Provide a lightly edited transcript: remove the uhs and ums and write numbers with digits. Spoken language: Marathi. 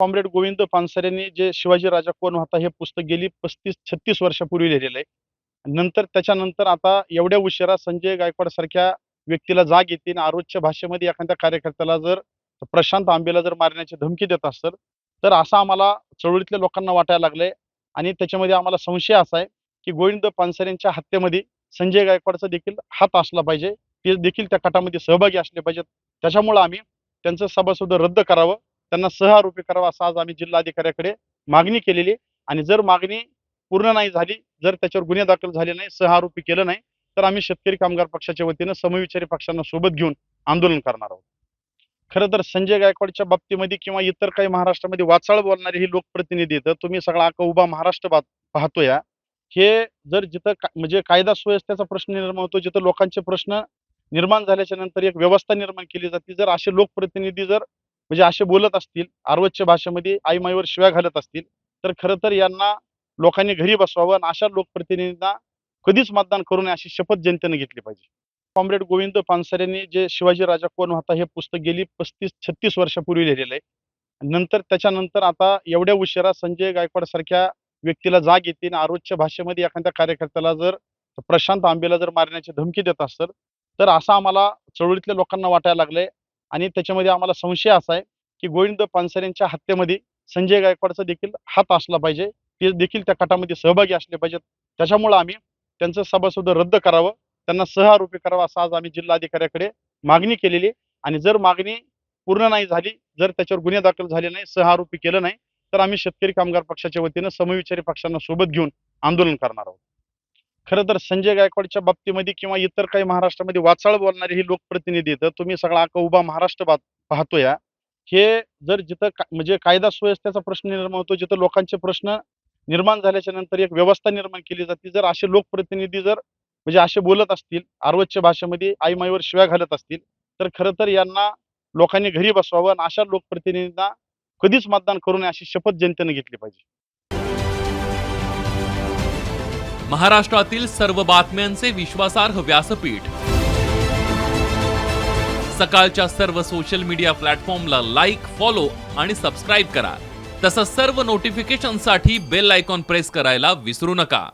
कॉम्रेड गोविंद पानसरेंनी जे शिवाजी राजा कोण होता हे पुस्तक गेली 35-36 वर्षापूर्वी लिहिलेलं आहे. त्याच्यानंतर आता एवढ्या उशिरा संजय गायकवाड सारख्या व्यक्तीला जाग येते आणि आरोजच्या भाषेमध्ये एखाद्या कार्यकर्त्याला जर प्रशांत आंबेला जर मारण्याची धमकी देत असेल, तर असं आम्हाला चळवळीतल्या लोकांना वाटायला लागलंय. आणि त्याच्यामध्ये आम्हाला संशय असा आहे की गोविंद पानसरेंच्या हत्येमध्ये संजय गायकवाडचा देखील हात असला पाहिजे. ते देखील त्या कटामध्ये सहभागी असले पाहिजेत. त्याच्यामुळे आम्ही त्यांचं सभासद रद्द करावं, त्यांना सहआरोपी करावं असं आज आम्ही जिल्हाधिकाऱ्याकडे मागणी केलेली आहे. आणि जर मागणी पूर्ण नाही झाली, जर त्याच्यावर गुन्हे दाखल झाले नाही, सहआरोपी केलं नाही, तर आम्ही शेतकरी कामगार पक्षाच्या वतीनं समविचारी पक्षांना सोबत घेऊन आंदोलन करणार आहोत. खरं तर संजय गायकवाडच्या बाबतीमध्ये किंवा इतर काही महाराष्ट्रामध्ये वाचाळ बोलणारे ही लोकप्रतिनिधी आहेत, तुम्ही सगळा अख्खा उभा महाराष्ट्र पाहतोय. हे जर जिथं म्हणजे कायदा सुव्यवस्थेचा प्रश्न निर्माण होतो, जिथं लोकांचे प्रश्न निर्माण झाल्याच्या नंतर एक व्यवस्था निर्माण केली जाते, जर असे लोकप्रतिनिधी जर म्हणजे असे बोलत असतील, आरवच्या भाषेमध्ये आईमाईवर शिव्या घालत असतील, तर खरं तर यांना लोकांनी घरी बसवावं आणि अशा लोकप्रतिनिधींना कधीच मतदान करू नये अशी शपथ जनतेने घेतली पाहिजे. कॉम्रेड गोविंद पानसरेंनी जे शिवाजी राजा कोण होता हे पुस्तक गेली 35-36 वर्षापूर्वी लिहिलेलं आहे. त्याच्यानंतर आता एवढ्या उशिरा संजय गायकवाड सारख्या व्यक्तीला जाग येते आणि आरोजच्या भाषेमध्ये एखाद्या कार्यकर्त्याला जर प्रशांत आंबेला जर मारण्याची धमकी देत असेल, तर असं आम्हाला चळवळीतल्या लोकांना वाटायला लागलंय. आणि त्याच्यामध्ये आम्हाला संशय असा आहे की गोविंद पानसरेंच्या हत्येमध्ये संजय गायकवाडचा देखील हात असला पाहिजे. ते देखील त्या कटामध्ये सहभागी असले पाहिजेत. त्याच्यामुळे आम्ही त्यांचं सभासद रद्द करावं, त्यांना सहआरोपी करावं असं आज आम्ही जिल्हाधिकाऱ्याकडे मागणी केलेली आहे. आणि जर मागणी पूर्ण नाही झाली, जर त्याच्यावर गुन्हे दाखल झाले नाही, सहआरोपी केलं नाही, तर आम्ही शेतकरी कामगार पक्षाच्या वतीनं समविचारी पक्षांना सोबत घेऊन आंदोलन करणार आहोत. खरं तर संजय गायकवाडच्या बाबतीमध्ये किंवा इतर काही महाराष्ट्रामध्ये वाचाळ बोलणारे ही लोकप्रतिनिधी आहेत, तुम्ही सगळा अख्खा उभा महाराष्ट्र पाहतोय. हे जर जिथं म्हणजे कायदा सुव्यवस्थेचा प्रश्न निर्माण होतो, जिथं लोकांचे प्रश्न निर्माण झाल्याच्या नंतर एक व्यवस्था निर्माण केली जाते, जर असे लोकप्रतिनिधी जर म्हणजे असे बोलत असतील, आरवच्या भाषेमध्ये आईमाईवर शिव्या घालत असतील, तर खरं तर यांना लोकांनी घरी बसवावं आणि अशा लोकप्रतिनिधींना कधीच मतदान करू नये अशी शपथ जनतेने घेतली पाहिजे. महाराष्ट्रातील सर्व बातम्यांचे विश्वासार्ह व्यासपीठ. सकाळच्या सर्व सोशल मीडिया प्लॅटफॉर्मला लाईक, फॉलो आणि सबस्क्राईब करा. तसंच सर्व नोटिफिकेशनसाठी बेल आयकॉन प्रेस करायला विसरू नका.